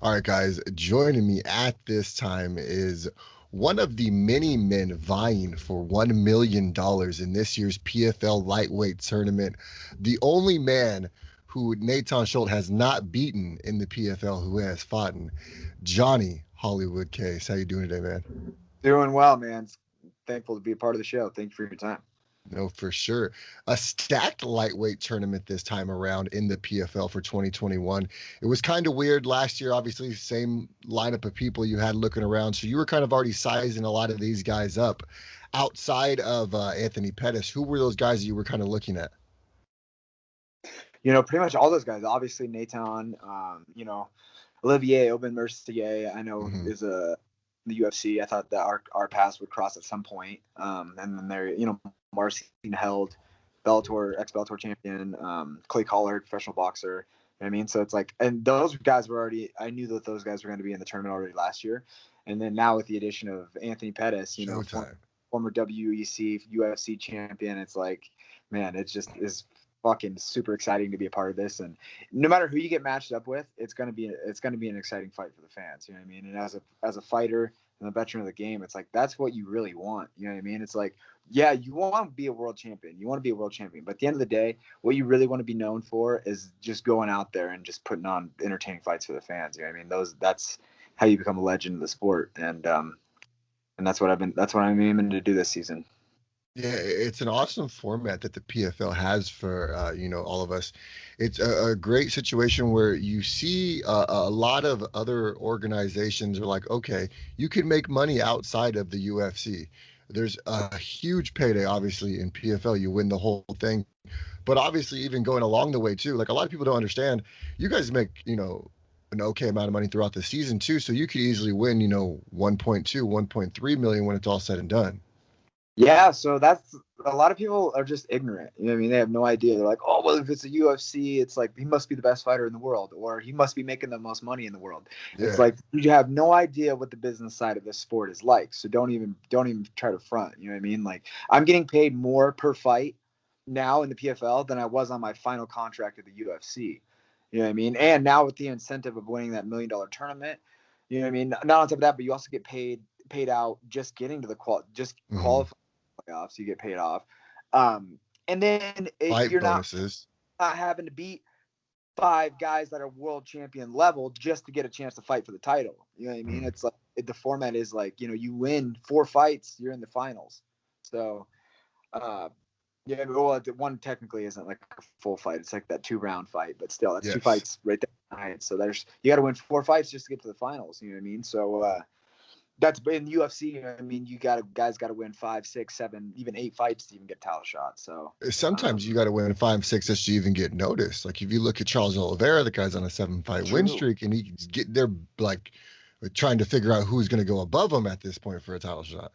All right, guys, joining me at this time is one of the many men vying for $1 million in this year's PFL lightweight tournament. The only man who Nathan Schultz has not beaten in the PFL who has fought in, Johnny Hollywood Case. How you doing today, man? Doing well, man. Thankful to be a part of the show. Thank you for your time. No, for sure. A stacked lightweight tournament this time around in the PFL for 2021. It was kind of weird last year, obviously, same lineup of people you had looking around. So you were kind of already sizing a lot of these guys up. Outside of Anthony Pettis, who were those guys that you were kind of looking at? Pretty much all those guys. Obviously, Nathan, Olivier Aubin-Mercier, I know is the UFC. I thought that our paths would cross at some point. And then there, Marcin Held, ex-Bellator champion, Clay Collard, professional boxer. You know what I mean? So it's like, and those guys were already, I knew that those guys were going to be in the tournament already last year. And then now with the addition of Anthony Pettis, former WEC, UFC champion, it's like, man, it just is fucking super exciting to be a part of this. And no matter who you get matched up with, it's gonna be an exciting fight for the fans. You know what I mean? And as a fighter and a veteran of the game, it's like that's what you really want. You know what I mean? It's like, yeah, you want to be a world champion. You want to be a world champion. But at the end of the day, what you really want to be known for is just going out there and just putting on entertaining fights for the fans. You know what I mean? That's how you become a legend of the sport. And that's what I'm aiming to do this season. Yeah, it's an awesome format that the PFL has for all of us. It's a great situation where you see a lot of other organizations are like, okay, you can make money outside of the UFC. There's a huge payday, obviously, in PFL. You win the whole thing, but obviously, even going along the way too, like a lot of people don't understand. You guys make an okay amount of money throughout the season too, so you could easily win 1.2, 1.3 million when it's all said and done. Yeah, so that's a lot of people are just ignorant. You know what I mean? They have no idea. They're like, oh, well, if it's a UFC, it's like he must be the best fighter in the world, or he must be making the most money in the world. Yeah. It's like you have no idea what the business side of this sport is like. So don't even try to front. You know what I mean? Like I'm getting paid more per fight now in the PFL than I was on my final contract at the UFC. You know what I mean? And now with the incentive of winning that $1 million tournament, you know what I mean? Not on top of that, but you also get paid out just getting to the qualifying playoffs. You get paid off, and then you're bonuses. not having to beat 5 guys that are world champion level just to get a chance to fight for the title. You know what I mean? It's like the format is like, you win 4 fights, you're in the finals. So yeah, well, one technically isn't like a full fight. It's like that 2-round fight, but still, that's 2 fights right there. So you got to win 4 fights just to get to the finals. You know what I mean? So that's in the UFC. You know what I mean? Guys got to win 5, 6, 7, even 8 fights to even get title shots. So sometimes you got to win 5, 6 just to even get noticed. Like if you look at Charles Oliveira, the guy's on a 7-fight win streak, and they're like trying to figure out who's going to go above him at this point for a title shot.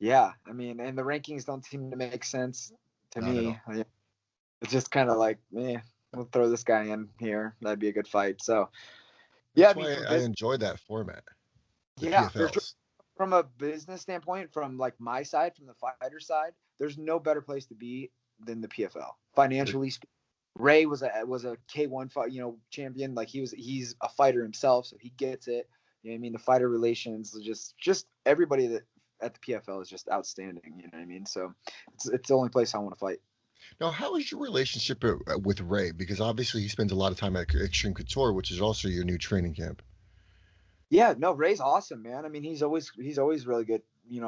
Yeah, I mean, and the rankings don't seem to make sense to me. It's just kind of like, we'll throw this guy in here. That'd be a good fight. So, yeah, I enjoy that format. Yeah, from a business standpoint, from like my side, from the fighter side, there's no better place to be than the PFL financially speaking. Ray was a K1 fight, champion. Like he's a fighter himself, so he gets it. You know what I mean? The fighter relations, just everybody that at the PFL is just outstanding. You know what I mean? So it's the only place I want to fight. Now, how is your relationship with Ray? Because obviously he spends a lot of time at Extreme Couture, which is also your new training camp. Yeah, no, Ray's awesome, man. I mean, he's always really good.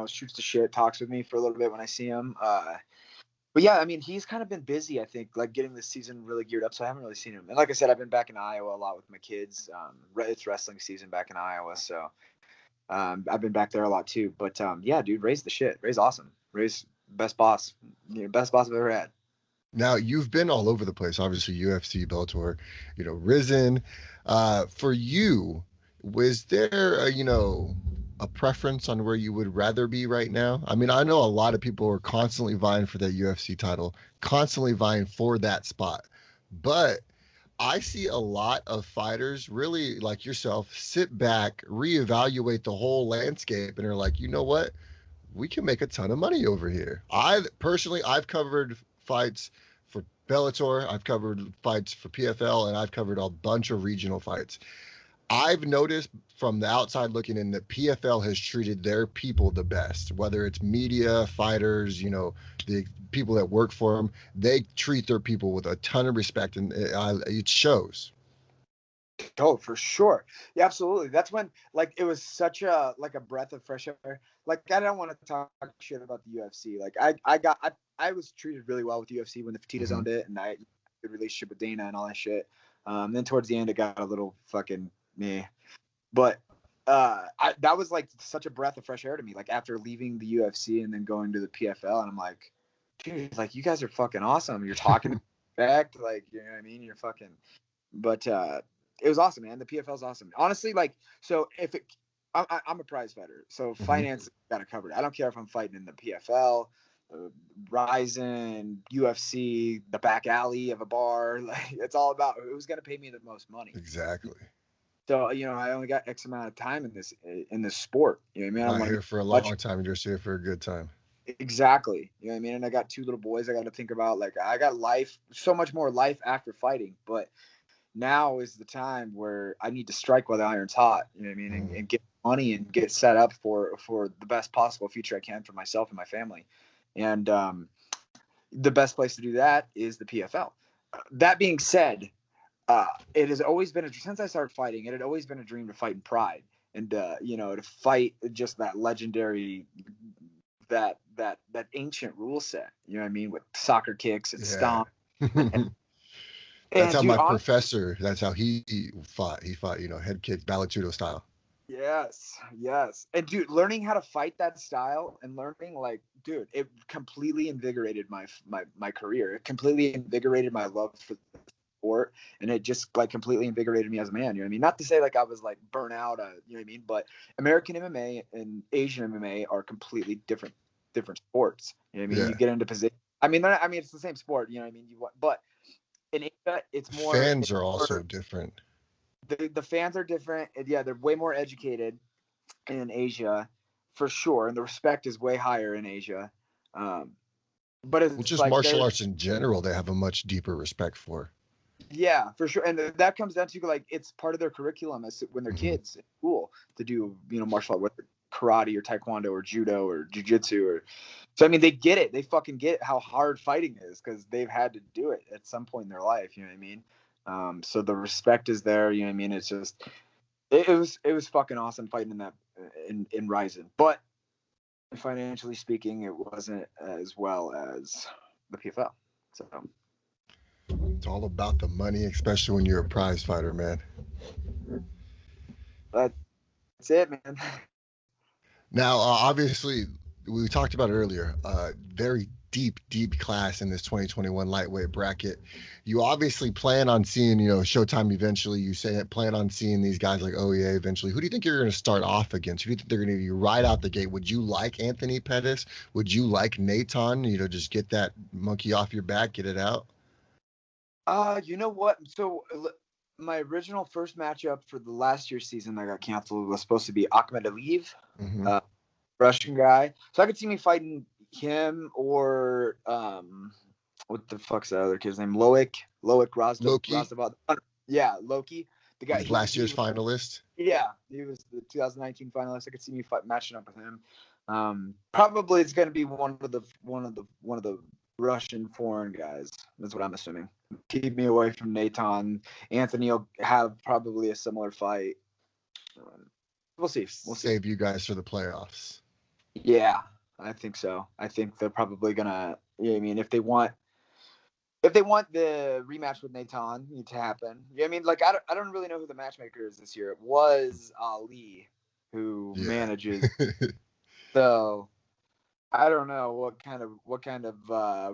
Shoots the shit, talks with me for a little bit when I see him. But yeah, I mean, he's kind of been busy, I think, like getting this season really geared up. So I haven't really seen him. And like I said, I've been back in Iowa a lot with my kids. It's wrestling season back in Iowa, so I've been back there a lot too. But yeah, dude, Ray's the shit. Ray's awesome. Ray's best boss. Best boss I've ever had. Now, you've been all over the place, obviously, UFC, Bellator, Risen. For you, was there, a preference on where you would rather be right now? I mean, I know a lot of people are constantly vying for that UFC title, constantly vying for that spot. But I see a lot of fighters really like yourself sit back, reevaluate the whole landscape, and are like, you know what? We can make a ton of money over here. I've covered fights for Bellator, I've covered fights for PFL, and I've covered a bunch of regional fights. I've noticed from the outside looking in that PFL has treated their people the best, whether it's media, fighters, the people that work for them. They treat their people with a ton of respect, and it shows. Oh, for sure. Yeah, absolutely. That's when like it was such a like a breath of fresh air. Like I don't want to talk shit about the UFC. Like I was treated really well with the UFC when the Fertitas Mm-hmm. owned it, and I had a good relationship with Dana and all that shit. Then towards the end, it got a little fucking meh. But that was like such a breath of fresh air to me. Like after leaving the UFC and then going to the PFL, and I'm like, dude, like you guys are fucking awesome. You're talking back, like you know what I mean. You're fucking. But it was awesome, man. The PFL is awesome. Honestly, like so if it, I'm a prize fighter, so Mm-hmm. finance got it covered. I don't care if I'm fighting in the PFL. Ryzen, UFC, the back alley of a bar. Like it's all about who's going to pay me the most money. Exactly. So I only got X amount of time in this sport. You know what I mean? I You're don't not want to here be for a much. long time. You're just here for a good time. Exactly. You know what I mean? And I got two little boys I got to think about. Like I got life, so much more life after fighting. But now is the time where I need to strike while the iron's hot. You know what I mean? Mm. And get money and get set up for the best possible future I can for myself and my family. And the best place to do that is the PFL. That being said, it has always been since I started fighting. It had always been a dream to fight in Pride, and to fight just that legendary, that ancient rule set. You know what I mean, with soccer kicks and Yeah. stomp. And, That's and how dude, my professor, that's how he fought. He fought, head kick, Ballatudo style. yes, yes. And dude, learning how to fight that style and learning like, dude, it completely invigorated my career. It completely invigorated my love for the sport, and it just like completely invigorated me as a man. You know what I mean? Not to say like I was like burnt out, you know what I mean? But American MMA and Asian MMA are completely different sports. You know what I mean? You Yeah. get into position. I mean, it's the same sport. You know what I mean? But in Asia, Fans it's are also more different. the fans are different. Yeah, they're way more educated in Asia, for sure, and the respect is way higher in Asia. Um, but Well, it's just like martial there's arts in general, they have a much deeper respect for. yeah, for sure, and that comes down to like it's part of their curriculum as when they're Hmm. kids in school to do martial art, whether karate or taekwondo or judo or jujitsu or so. I mean, they get it. They fucking get how hard fighting is because they've had to do it at some point in their life. You know what I mean? So the respect is there. You know what I mean? It's just it was fucking awesome fighting in that in Ryzen, but financially speaking, it wasn't as well as the PFL. So It's all about the money, especially when you're a prize fighter, man. that's it, man. Now, obviously, we talked about it earlier. Very deep, deep class in this 2021 lightweight bracket. You obviously plan on seeing, Showtime eventually. You say plan on seeing these guys like OEA eventually. Who do you think you're going to start off against? Who do you think they're going to be right out the gate? Would you like Anthony Pettis? Would you like Nathan? Just get that monkey off your back, get it out. You know what? So my original first matchup for the last year's season that got canceled was supposed to be Ahmed Aliyev, Mm-hmm. uh, Russian guy. So I could see me fighting him or what the fuck's that other kid's name? Loic Loki, Rostov. Yeah, Loki. The he guy was last he year's was finalist. yeah, he was the 2019 finalist. I could see me matching up with him. Probably it's going to be one of the Russian foreign guys. That's what I'm assuming. Keep me away from Nathan. Anthony will have probably a similar fight. We'll see. We'll see. Save you guys for the playoffs. Yeah, I think so. I think they're probably gonna. Yeah, I mean, if they want the rematch with Nathan to happen, yeah, I mean, like I don't really know who the matchmaker is this year. It was Ali who Yeah. manages. So I don't know what kind of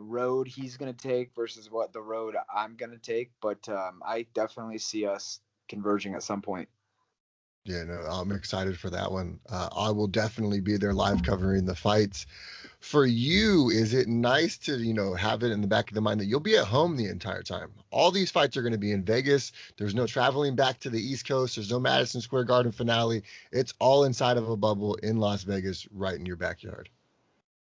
road he's gonna take versus what the road I'm gonna take, but I definitely see us converging at some point. Yeah, no, I'm excited for that one. I will definitely be there live covering the fights. For you, is it nice to, have it in the back of the mind that you'll be at home the entire time? All these fights are going to be in Vegas. There's no traveling back to the East Coast. There's no Madison Square Garden finale. It's all inside of a bubble in Las Vegas, right in your backyard.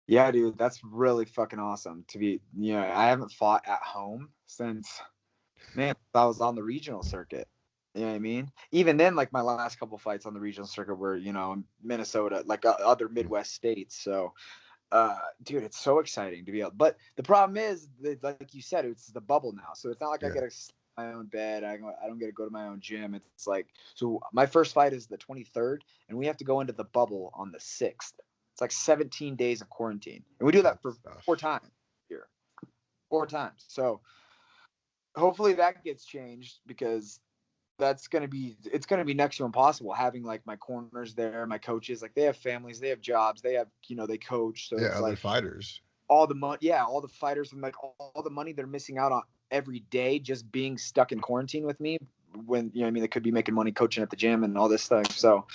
Yeah, dude, that's really fucking awesome to be. I haven't fought at home since man I was on the regional circuit. You know what I mean? Even then, like my last couple fights on the regional circuit were, Minnesota, like other Midwest states. So, dude, it's so exciting to be able. But the problem is, that, like you said, it's the bubble now. So it's not like I Yeah. get to my own bed. I don't get to go to my own gym. It's like, so my first fight is the 23rd, and we have to go into the bubble on the 6th. It's like 17 days of quarantine, and we do that for 4 times here, 4 times. So hopefully that gets changed because it's gonna be next to impossible having like my corners there, my coaches, like they have families, they have jobs, they have they coach, so Yeah, it's other like fighters. all the money, yeah, all the fighters and like all the money they're missing out on every day just being stuck in quarantine with me when they could be making money coaching at the gym and all this stuff. So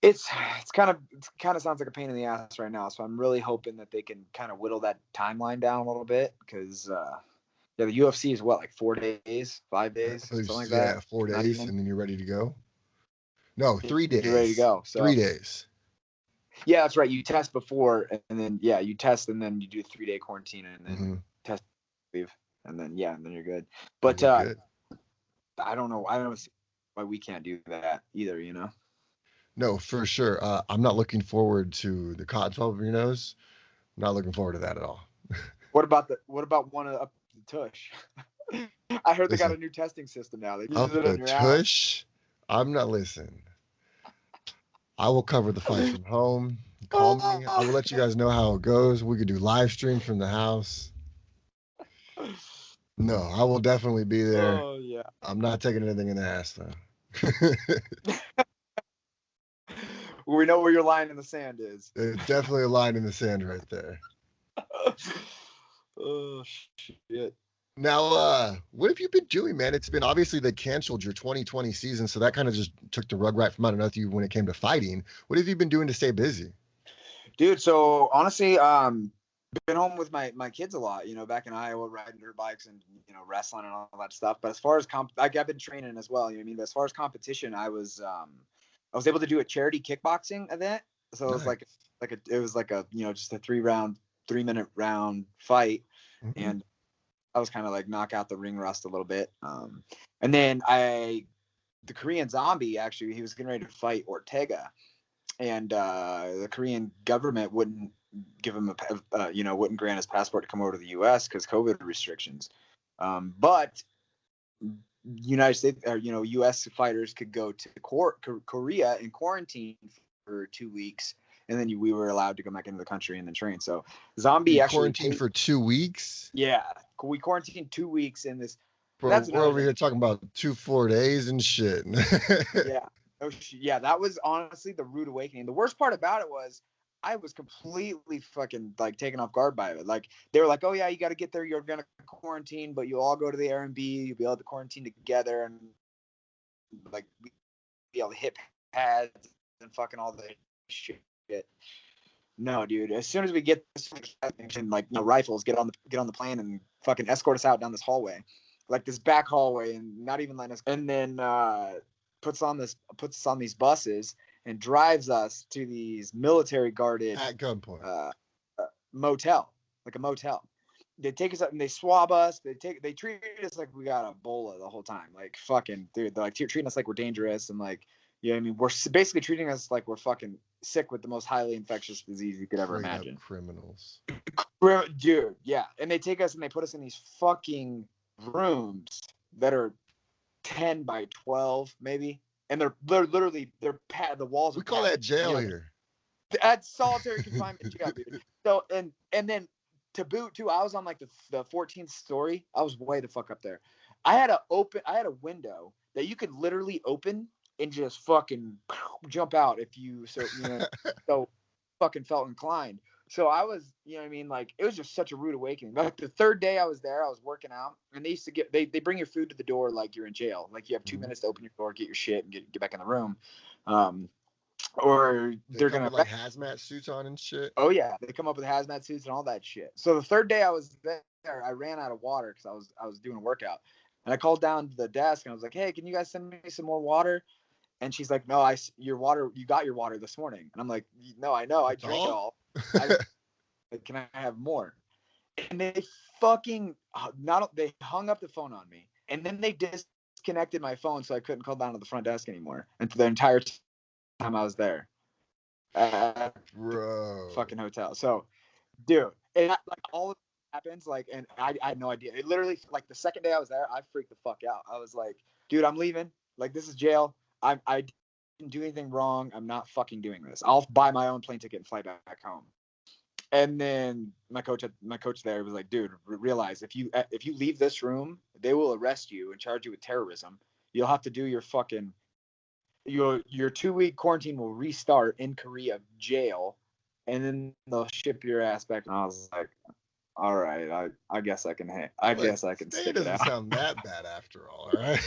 it's kind of sounds like a pain in the ass right now. So I'm really hoping that they can kind of whittle that timeline down a little bit because yeah, the UFC is what, like 4 days, 5 days, something like that. 4 days, and then you're ready to go. No, three You're ready to days. go. So 3 days. yeah, that's right. You test before, and then you test, and then you do a 3-day quarantine, and then test, leave, and then and then you're good. But You're good. I don't know. I don't see why we can't do that either. No, for sure. I'm not looking forward to the cotton swab of your nose. I'm not looking forward to that at all. What about one up the tush? I heard they got Listen, a new testing system now. They use up it the in your house. tush. I'm not listening. I will cover the fight from home. Call me. I will let you guys know how it goes. We could do live streams from the house. No, I will definitely be there. Oh yeah. I'm not taking anything in the ass though. We know where your line in the sand is. There's definitely a line in the sand right there. Oh shit. Now, what have you been doing, man? It's been obviously they canceled your 2020 season, so that kind of just took the rug right from underneath you when it came to fighting. What have you been doing to stay busy? Dude, so honestly, been home with my kids a lot, back in Iowa, riding dirt bikes and, wrestling and all that stuff. But as far as I've been training as well, But as far as competition, I was able to do a charity kickboxing event. So it was Nice. like a, just a 3-minute round fight. Mhm. And I was kind of like knock out the ring rust a little bit. And then the Korean Zombie, actually, he was getting ready to fight Ortega, and the Korean government wouldn't give him wouldn't grant his passport to come over to the U.S. because COVID restrictions. But United States or U.S. fighters could go to Korea in quarantine for 2 weeks, and then we were allowed to go back into the country and then train. So Zombie You actually quarantined for 2 weeks? yeah, we quarantined 2 weeks in this. Bro, That's we're another over thing. here talking about 4 days and shit. Yeah. Yeah, that was honestly the rude awakening. The worst part about it was I was completely fucking like taken off guard by it. Like they were like, "Oh yeah, you got to get there. You're gonna quarantine, but you'll all go to the Airbnb. You'll be able to quarantine together and like be able to hit pads and fucking all the shit." No, dude. As soon as we get this and like rifles, get on the plane and fucking escort us out down this hallway, like this back hallway, and not even letting us. And then puts us on these buses and drives us to these military guarded At gunpoint. motel, like a motel. They take us up and they swab us. They treat us like we got Ebola the whole time. Like fucking dude, they're like treating us like we're dangerous and like I mean we're basically treating us like we're fucking sick with the most highly infectious disease you could ever Straight imagine. up criminals. Dude, yeah. And they take us and they put us in these fucking rooms that are 10 by 12 maybe, and they're literally the walls are We call that jail together. here. That's solitary confinement jail, dude. So and then to boot too, I was on like the 14th story. I was way the fuck up there. I had a window that you could literally open and just fucking jump out if you so fucking felt inclined. So I was, like it was just such a rude awakening. Like the third day I was there, I was working out, and they used to they bring your food to the door like you're in jail. Like you have 2 minutes to open your door, get your shit, and get back in the room. Or They they're come gonna. with like hazmat suits on and shit. Oh yeah, they come up with hazmat suits and all that shit. So the third day I was there, I ran out of water because I was doing a workout, and I called down to the desk and I was like, "Hey, can you guys send me some more water?" And she's like, "No, you got your water this morning." And I'm like, "No, I know, I That's drank it all? all. Can I have more?" And they fucking they hung up the phone on me, and then they disconnected my phone so I couldn't call down to the front desk anymore. And for the entire time I was there at Bro. fucking hotel. So, dude, and like all of it happens, like, and I had no idea. It literally, like, the second day I was there, I freaked the fuck out. I was like, dude, I'm leaving. Like, this is jail. I didn't do anything wrong. I'm not fucking doing this. I'll buy my own plane ticket and fly back home. And then my coach there was like, dude, realize if you leave this room, they will arrest you and charge you with terrorism. You'll have to do your 2-week quarantine will restart in Korea jail, and then they'll ship your ass back. And I was like, all right, I guess I can guess I can stay stick it doesn't out. sound that bad after all right?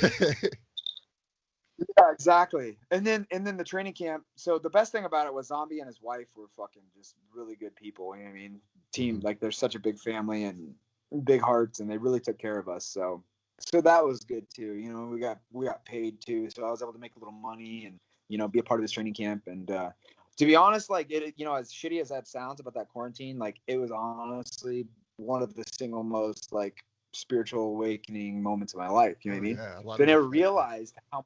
Yeah, exactly. And then the training camp. So the best thing about it was Zombie and his wife were fucking just really good people. You know what I mean? Team, like, they're such a big family and big hearts, and they really took care of us. So that was good too. You know, we got paid too, so I was able to make a little money and, you know, be a part of this training camp. And to be honest, like, it, you know, as shitty as that sounds about that quarantine, like, it was honestly one of the single most, like, spiritual awakening moments of my life. You know what I mean? Yeah, a lot So I of never reflection. realized how.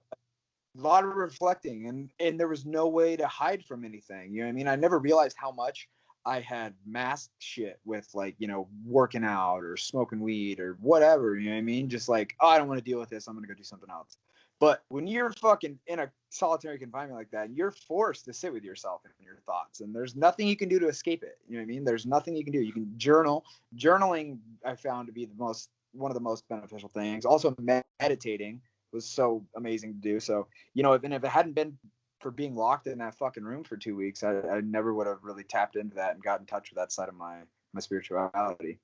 A lot of reflecting, and there was no way to hide from anything. You know what I mean? I never realized how much I had masked shit with, like, you know, working out or smoking weed or whatever. You know what I mean? Just like, oh, I don't want to deal with this. I'm gonna go do something else. But when you're fucking in a solitary confinement like that, you're forced to sit with yourself and your thoughts, and there's nothing you can do to escape it. You know what I mean? There's nothing you can do. You can journal. Journaling I found to be one of the most beneficial things. Also, meditating was so amazing to do. So, you know, if it hadn't been for being locked in that fucking room for 2 weeks, I never would have really tapped into that and got in touch with that side of my spirituality.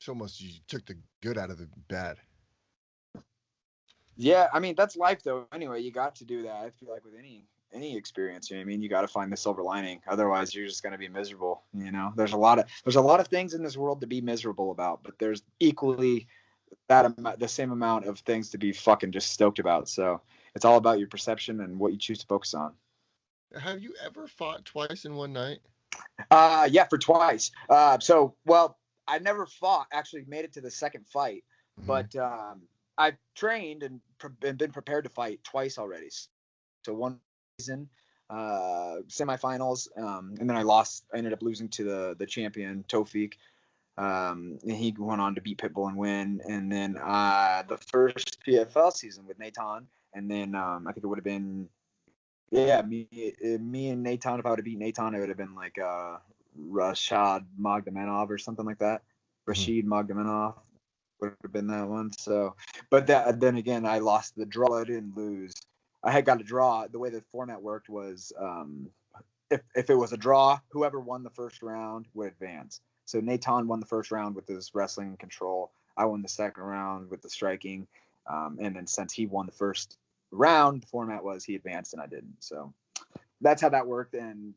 So almost you took the good out of the bad. Yeah, I mean, that's life though. Anyway, you got to do that. I feel like with any experience, you know what I mean? You got to find the silver lining. Otherwise, you're just going to be miserable, you know? There's a lot of things in this world to be miserable about, but there's equally the same amount of things to be fucking just stoked about. So it's all about your perception and what you choose to focus on. Have you ever fought twice in one night? Yeah, for twice. Well, I never fought. Actually, made it to the second fight, but I've trained and been prepared to fight twice already. So one season, semifinals, and then I lost. I ended up losing to the champion Tofik. And he went on to beat Pitbull and win. And then the first PFL season with Nathan, and then I think it would have been, yeah, me and Nathan. If I would have beat Nathan, it would have been like Rashad Magdamanov or something like that. Rashid Magdamanov would have been that one. So, but then again, I lost the draw. I didn't lose. I had got a draw. The way the format worked was, if it was a draw, whoever won the first round would advance. So Nathan won the first round with his wrestling control. I won the second round with the striking. And then since he won the first round, the format was he advanced and I didn't. So that's how that worked, and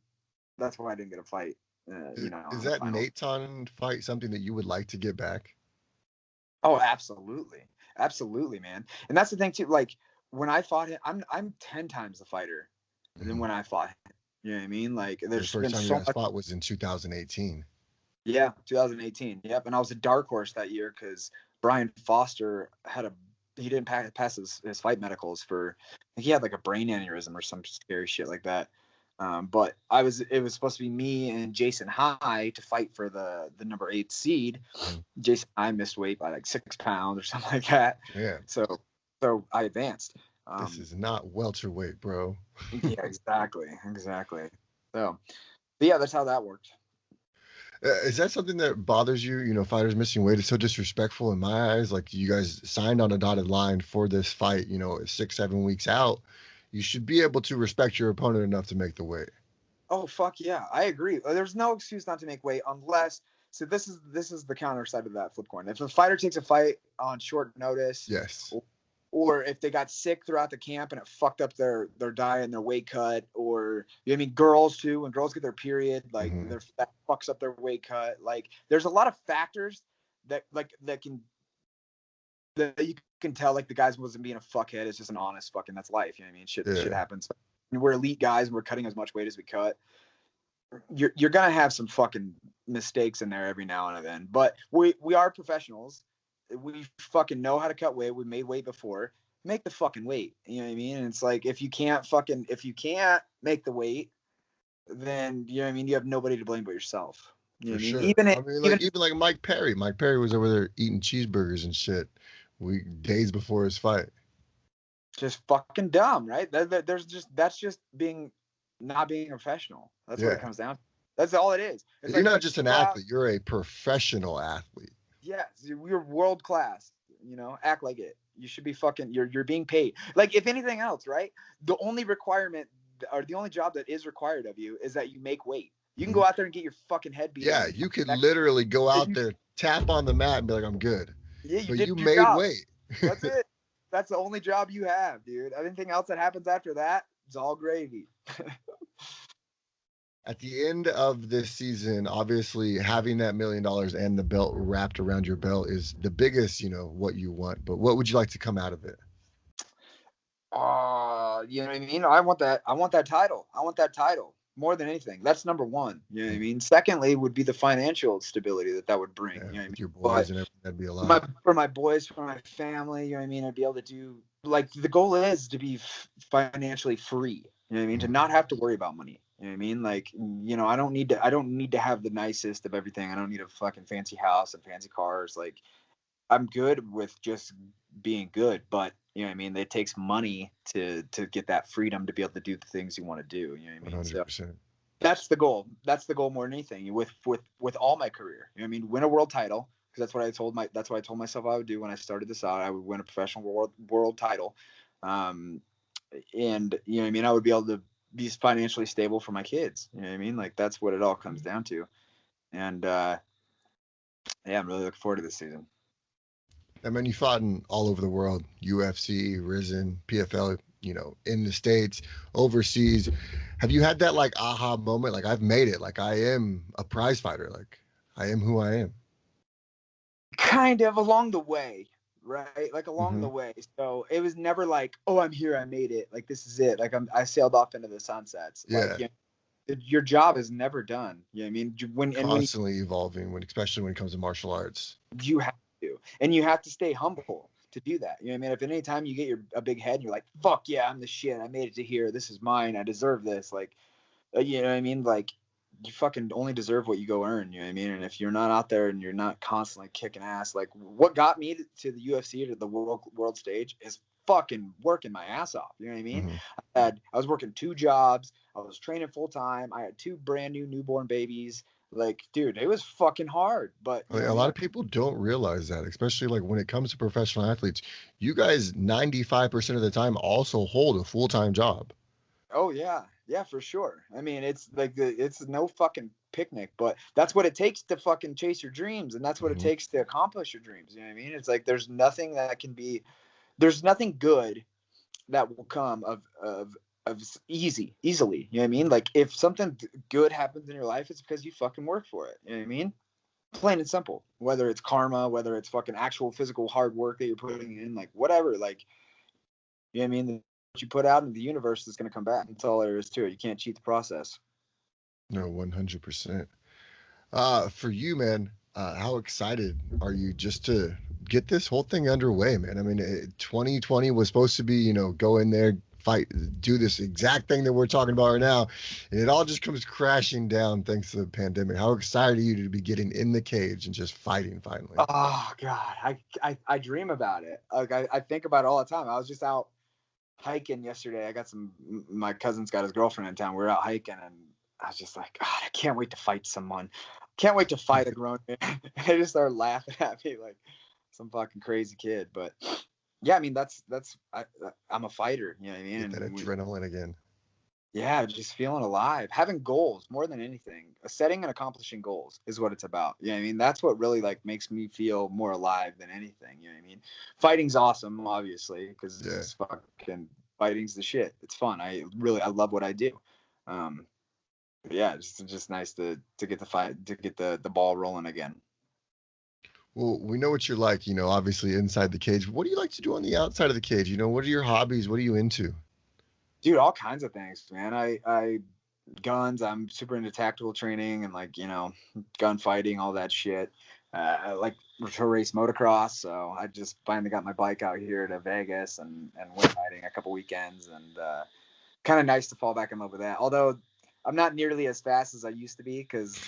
that's why I didn't get a fight. Is that Nathan fight something that you would like to get back? Oh, absolutely, man. And that's the thing too. Like, when I fought him, I'm 10 times the fighter than when I fought him. You know what I mean? Like, there's the first been time so you guys much. fought was in 2018. Yeah, 2018. Yep, and I was a dark horse that year because Brian Foster he didn't pass his fight medicals for, I think he had like a brain aneurysm or some scary shit like that. But it was supposed to be me and Jason High to fight for the number 8 seed. Jason High missed weight by like 6 pounds or something like that. Yeah. So I advanced. This is not welterweight, bro. Yeah, exactly. So, yeah, that's how that worked. Is that something that bothers you? You know, fighters missing weight is so disrespectful in my eyes. Like, you guys signed on a dotted line for this fight, you know, 6-7 weeks out. You should be able to respect your opponent enough to make the weight. Oh, fuck yeah, I agree. There's no excuse not to make weight unless. So this is the counter side of that flip coin. If a fighter takes a fight on short notice, Yes. or if they got sick throughout the camp and it fucked up their diet and their weight cut, or, you know what I mean, girls too, when girls get their period, like that fucks up their weight cut. Like, there's a lot of factors that you can tell, like, the guys wasn't being a fuckhead. It's just an honest fucking, that's life. You know what I mean? Shit happens. And we're elite guys and we're cutting as much weight as we cut. You're gonna have some fucking mistakes in there every now and then, but we are professionals, we fucking know how to cut weight. We made weight before. Make the fucking weight. You know what I mean? And it's like if you can't make the weight, then you know what I mean. You have nobody to blame but yourself. You know For what I mean? sure. I mean, like even like Mike Perry. Mike Perry was over there eating cheeseburgers and shit, days before his fight. Just fucking dumb, right? That's just not being a professional. That's what it Yeah. comes down to. That's all it is. It's You're like not just an athlete. You're a professional athlete. yes, you're world class. You know, act like it. You should be fucking. You're being paid. Like if anything else, right? The only requirement or the only job that is required of you is that you make weight. You can go out there and get your fucking head beat. Yeah, you could literally go out there, tap on the mat, and be like, "I'm good." Yeah, but did you your made job. weight. That's it. That's the only job you have, dude. Anything else that happens after that, it's all gravy. At the end of this season, obviously having that $1 million and the belt wrapped around your belt is the biggest, what you want. But what would you like to come out of it? You know what I mean? I want that title. I want that title more than anything. That's number one. You know what I mean? Secondly, would be the financial stability that would bring. Yeah, you know what I mean? Your boys and everything, that'd be a lot. For my boys, for my family, you know what I mean? I'd be able to do like the goal is to be financially free. You know what I mean? To not have to worry about money. You know what I mean? Like, I don't need to have the nicest of everything. I don't need a fucking fancy house and fancy cars. Like, I'm good with just being good, but you know what I mean? It takes money to get that freedom to be able to do the things you want to do. You know what I mean? 100%. So that's the goal. That's the goal more than anything with all my career. You know what I mean? Win a world title, because that's what I told myself I would do when I started this out. I would win a professional world title. And you know what I mean? I would be able to be financially stable for my kids. You know what I mean? Like that's what it all comes down to. And yeah, I'm really looking forward to this season. I mean, you fought in all over the world, UFC, Risen, PFL, in the States, overseas. Have you had that like aha moment? Like I've made it. Like I am a prize fighter. Like I am who I am. Kind of along the way, right? Like along the way. So it was never like, oh, I'm here, I made it. Like this is it. Like I sailed off into the sunsets. Yeah. Like your job is never done. You know what I mean? Constantly evolving, especially when it comes to martial arts. You have to, and you have to stay humble to do that. You know what I mean? If at any time you get a big head and you're like, fuck yeah, I'm the shit. I made it to here. This is mine. I deserve this. Like, you know what I mean? Like, you fucking only deserve what you go earn. You know what I mean? And if you're not out there and you're not constantly kicking ass, like what got me to the UFC, to the world stage, is fucking working my ass off. You know what I mean? I was working 2 jobs. I was training full time. I had 2 brand new newborn babies. Like, dude, it was fucking hard. But a lot of people don't realize that, especially like when it comes to professional athletes. You guys 95% of the time also hold a full-time job. Oh yeah. Yeah, for sure. I mean, it's like it's no fucking picnic, but that's what it takes to fucking chase your dreams, and that's what it takes to accomplish your dreams. You know what I mean? It's like there's nothing good that will come of easily. You know what I mean? Like if something good happens in your life, it's because you fucking work for it. You know what I mean? Plain and simple. Whether it's karma, whether it's fucking actual physical hard work that you're putting in, like whatever, like you know what I mean? What you put out into the universe is going to come back. That's all there is to it. You can't cheat the process. No, 100%. For you, man, how excited are you just to get this whole thing underway, man? I mean, 2020 was supposed to be, go in there, fight, do this exact thing that we're talking about right now, and it all just comes crashing down thanks to the pandemic. How excited are you to be getting in the cage and just fighting finally? Oh God, I dream about it. Like I think about it all the time. I was just out hiking yesterday. My cousin's got his girlfriend in town. We were out hiking, and I was just like, God, I can't wait to fight someone. Can't wait to fight a grown man. They just started laughing at me like some fucking crazy kid. But yeah, I mean I'm a fighter. You know what I mean? Get that adrenaline again. Yeah, just feeling alive, having goals more than anything. Setting and accomplishing goals is what it's about. You know what I mean? That's what really like makes me feel more alive than anything. You know what I mean? Fighting's awesome, obviously, because it's fucking fighting's the shit. It's fun. I love what I do. Yeah, it's just nice to get the fight, to get the ball rolling again. Well, we know what you're like, obviously inside the cage. What do you like to do on the outside of the cage? What are your hobbies? What are you into? Dude, all kinds of things, man. I guns. I'm super into tactical training and like gunfighting, all that shit. I like to race motocross, so I just finally got my bike out here to Vegas and went riding a couple weekends, and kind of nice to fall back in love with that. Although I'm not nearly as fast as I used to be, because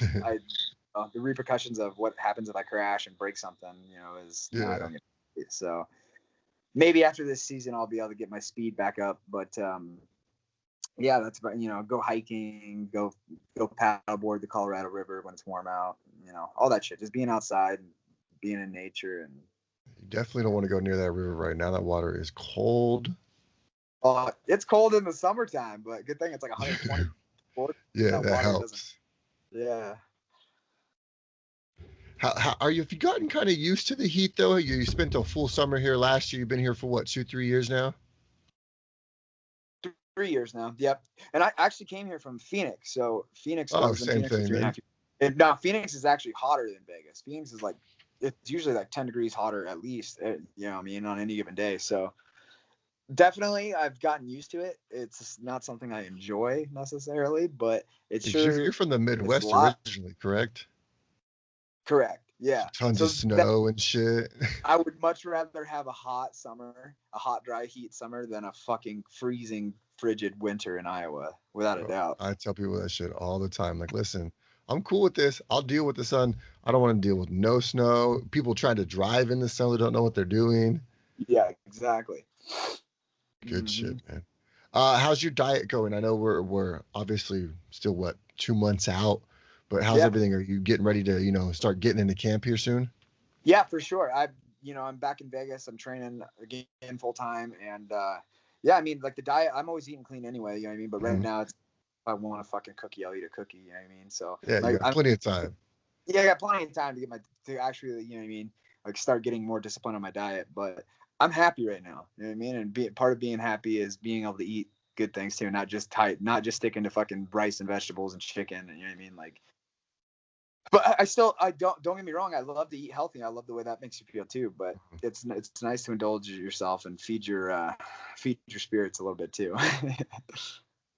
the repercussions of what happens if I crash and break something, is I don't get it. So maybe after this season I'll be able to get my speed back up, but yeah, that's about, go hiking, go paddleboard the Colorado River when it's warm out, all that shit. Just being outside and being in nature. And You definitely don't want to go near that river right now. That water is cold. It's cold in the summertime, but good thing it's like 120. Yeah, that helps. Yeah. How are you? Have you gotten kind of used to the heat though? You spent a full summer here last year. You've been here for what, 2-3 years now? 3 years now. Yep. And I actually came here from Phoenix. So Phoenix, I was in Same Phoenix for thing, 3.5 man. years. And now Phoenix is actually hotter than Vegas. Phoenix is like, it's usually like 10 degrees hotter at least, on any given day. So definitely I've gotten used to it. It's not something I enjoy necessarily, but it's You're sure from the it's a Midwest lot. originally, correct? Correct. Yeah. Tons of So that, snow and shit. I would much rather have a hot summer, a hot, dry heat summer than a fucking freezing, frigid winter in Iowa, without a Bro, doubt. I tell people that shit all the time. Like, listen, I'm cool with this. I'll deal with the sun. I don't want to deal with no snow. People trying to drive in the snow, they don't know what they're doing. Yeah, exactly. Good shit, Mm-hmm. man. How's your diet going? I know we're obviously still 2 months out, but how's Yeah. everything? Are you getting ready to start getting into camp here soon? Yeah, for sure. I'm back in Vegas. I'm training again full time, and yeah, I mean, like the diet, I'm always eating clean anyway. You know what I mean? But right Mhm. now, it's if I want a fucking cookie, I'll eat a cookie. You know what I mean? So Yeah, you like, got plenty of time. yeah, I got plenty of time to actually, you know what I mean, like start getting more discipline on my diet. But I'm happy right now. You know what I mean? And part of being happy is being able to eat good things too, not just sticking to fucking rice and vegetables and chicken. You know what I mean? Like, but I don't get me wrong. I love to eat healthy. I love the way that makes you feel too. But it's nice to indulge yourself and feed your spirits a little bit too.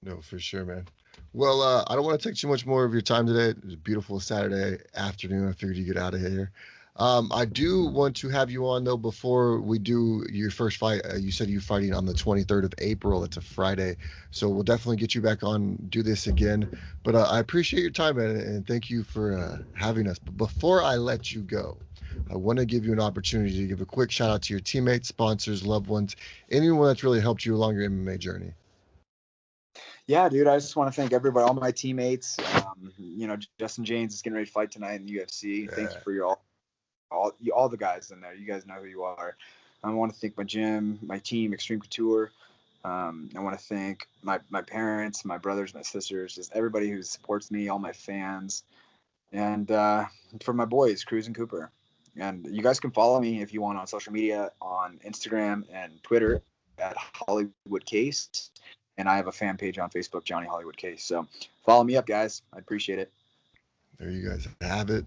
No, for sure, man. Well, I don't want to take too much more of your time today. It was a beautiful Saturday afternoon. I figured you get out of here. I do want to have you on though before we do your first fight. You said you're fighting on the 23rd of April. That's a Friday, so we'll definitely get you back on. Do this again. But I appreciate your time, man, and thank you for having us. But before I let you go, I want to give you an opportunity to give a quick shout out to your teammates, sponsors, loved ones, anyone that's really helped you along your MMA journey. Yeah, dude. I just want to thank everybody, all my teammates. Justin James is getting ready to fight tonight in the UFC. Yeah. Thank you for your all the guys in there. You guys know who you are. I want to thank my gym, my team, Extreme Couture. I want to thank my parents, my brothers, my sisters, just everybody who supports me, all my fans, and for my boys, Cruz and Cooper. And you guys can follow me if you want on social media, on Instagram and Twitter at Hollywood Case. And I have a fan page on Facebook, Johnny Hollywood Case. So follow me up, guys. I appreciate it. There you guys have it.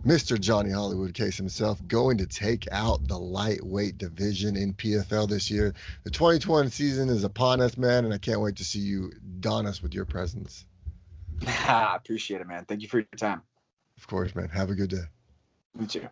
Mr. Johnny Hollywood Case himself going to take out the lightweight division in PFL this year. The 2020 season is upon us, man, and I can't wait to see you don us with your presence. I appreciate it, man. Thank you for your time. Of course, man. Have a good day. You too.